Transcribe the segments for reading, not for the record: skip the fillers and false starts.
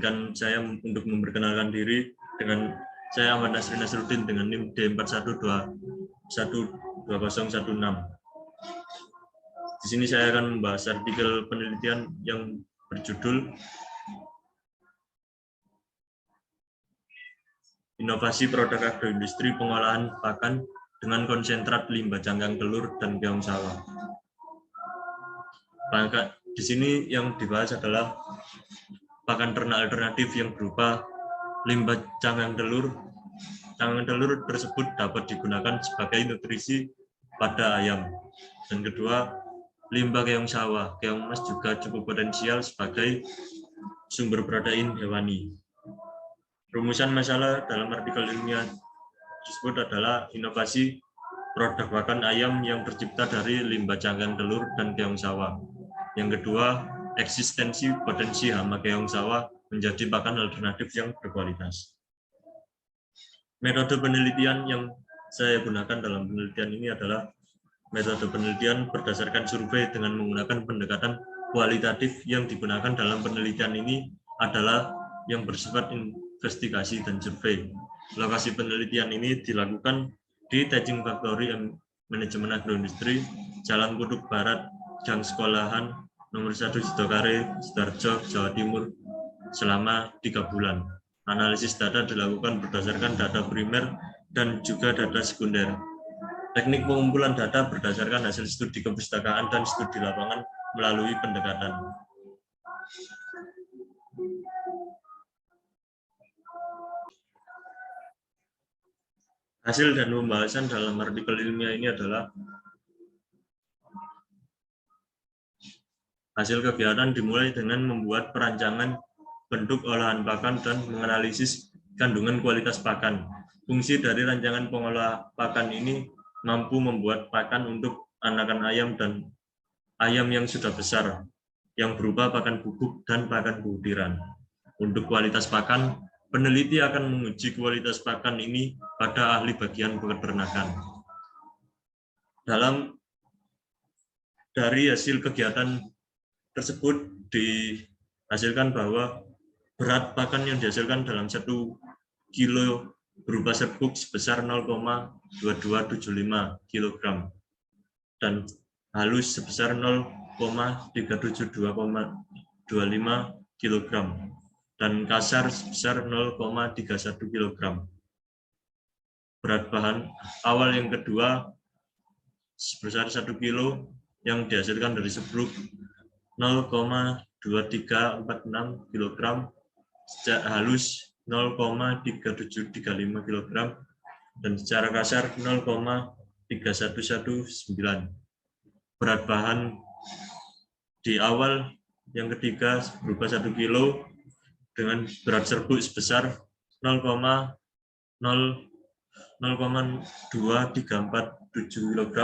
izinkan saya untuk memperkenalkan diri dengan saya Ahmad Nasri Nasruddin dengan NIM D41212016. Di sini saya akan membahas artikel penelitian yang berjudul Inovasi Produk Agroindustri Pengolahan Pakan dengan Konsentrat Limbah Cangkang Telur dan Keong Sawah. Di sini yang dibahas adalah pakan ternak alternatif yang berupa limbah cangkang telur. Cangkang telur tersebut dapat digunakan sebagai nutrisi pada ayam. Dan kedua, limbah keong sawah. Keong emas juga cukup potensial sebagai sumber protein hewani. Rumusan masalah dalam artikel ilmiah tersebut adalah inovasi produk pakan ayam yang tercipta dari limbah cangkang telur dan keong sawah. Yang kedua, eksistensi potensi hama keong sawah menjadi pakan alternatif yang berkualitas. Metode penelitian yang saya gunakan dalam penelitian ini adalah metode penelitian berdasarkan survei dengan menggunakan pendekatan kualitatif. Yang digunakan dalam penelitian ini adalah yang bersifat investigasi dan survei. Lokasi penelitian ini dilakukan di Teaching Factory Manajemen Agroindustri, Jalan Kuduk Barat, Gang Sekolahan, nomor 1 Sidokare, Sidoarjo, Jawa Timur, selama 3 bulan. Analisis data dilakukan berdasarkan data primer dan juga data sekunder. Teknik pengumpulan data berdasarkan hasil studi kepustakaan dan studi lapangan melalui pendekatan. Hasil dan pembahasan dalam artikel ilmiah ini adalah hasil kegiatan dimulai dengan membuat perancangan bentuk olahan pakan dan menganalisis kandungan kualitas pakan. Fungsi dari rancangan pengolah pakan ini mampu membuat pakan untuk anakan ayam dan ayam yang sudah besar, yang berupa pakan bubuk dan pakan butiran. Untuk kualitas pakan, peneliti akan menguji kualitas pakan ini pada ahli bagian peternakan. Dari hasil kegiatan tersebut dihasilkan bahwa berat pakan yang dihasilkan dalam 1 kilo berupa serbuk sebesar 0,2275 kg dan halus sebesar 0,372,25 kg dan kasar sebesar 0,31 kg. Berat bahan awal yang kedua sebesar 1 kilo yang dihasilkan dari serbuk 0,2346 kg, secara halus 0,3735 kg, dan secara kasar 0,3119. Berat bahan di awal yang ketiga berupa 1 kilo dengan berat serbuk sebesar 0,234,7 kg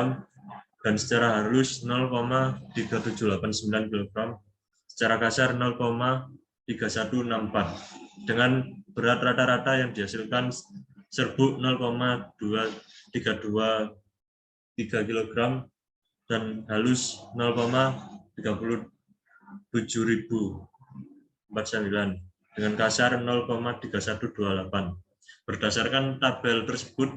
dan secara halus 0,3789 kg, secara kasar 0,3164 dengan berat rata-rata yang dihasilkan serbuk 0,232 kg dan halus 0,37049 dengan kasar 0,3128. Berdasarkan tabel tersebut,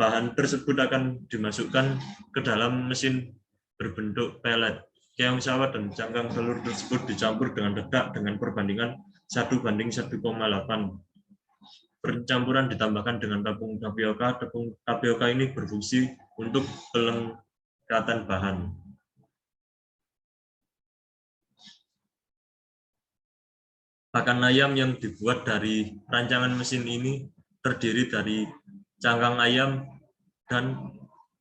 bahan tersebut akan dimasukkan ke dalam mesin berbentuk pelet. Keong sawah dan cangkang telur tersebut dicampur dengan dedak dengan perbandingan 1:1,8. Pencampuran ditambahkan dengan tepung tapioka. Tepung tapioka ini berfungsi untuk pelekatan bahan. Pakan ayam yang dibuat dari rancangan mesin ini terdiri dari cangkang ayam dan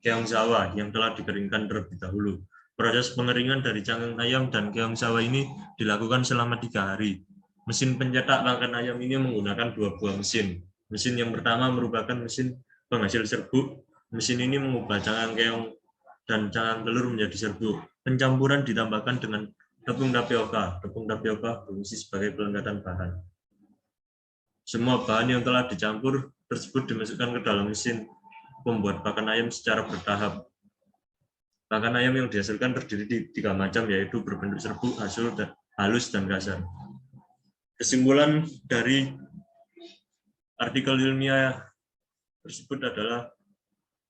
keong sawah yang telah dikeringkan terlebih dahulu. Proses pengeringan dari cangkang ayam dan keong sawah ini dilakukan selama 3 hari. Mesin pencetak pakan ayam ini menggunakan 2 buah mesin. Mesin yang pertama merupakan mesin penghasil serbuk. Mesin ini mengubah cangkang keong dan cangkang telur menjadi serbuk. Pencampuran ditambahkan dengan tepung tapioka. Tepung tapioka berfungsi sebagai pelekatan bahan. Semua bahan yang telah dicampur tersebut dimasukkan ke dalam mesin pembuat pakan ayam secara bertahap. Pakan ayam yang dihasilkan terdiri di 3 macam, yaitu berbentuk serbuk, halus, dan kasar. Kesimpulan dari artikel ilmiah tersebut adalah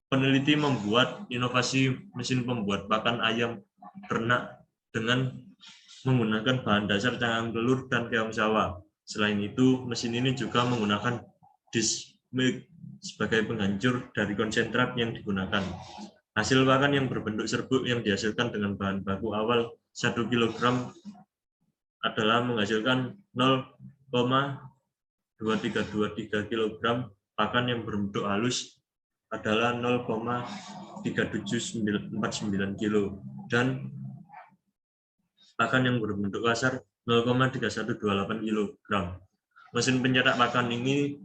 peneliti membuat inovasi mesin pembuat pakan ayam ternak dengan menggunakan bahan dasar cangkang telur dan keong sawah. Selain itu, mesin ini juga menggunakan disk milk sebagai penghancur dari konsentrat yang digunakan. Hasil pakan yang berbentuk serbuk yang dihasilkan dengan bahan baku awal 1 kg adalah menghasilkan 0,2323 kg, pakan yang berbentuk halus adalah 0,3749 kg, dan pakan yang berbentuk kasar 0,3128 kg. Mesin pencetak pakan ini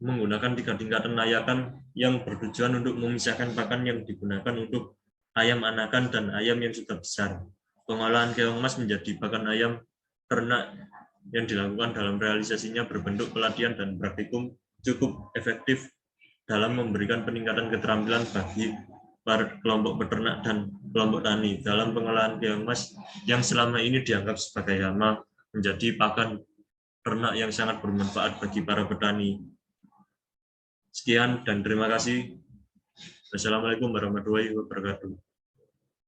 menggunakan 3 tingkatan layakan yang bertujuan untuk memisahkan pakan yang digunakan untuk ayam anakan dan ayam yang sudah besar. Pengolahan keong emas menjadi pakan ayam ternak yang dilakukan dalam realisasinya berbentuk pelatihan dan praktikum cukup efektif dalam memberikan peningkatan keterampilan bagi para kelompok peternak dan kelompok tani dalam pengolahan keong emas yang selama ini dianggap sebagai hama menjadi pakan ternak yang sangat bermanfaat bagi para petani. Sekian dan terima kasih. Wassalamualaikum warahmatullahi wabarakatuh.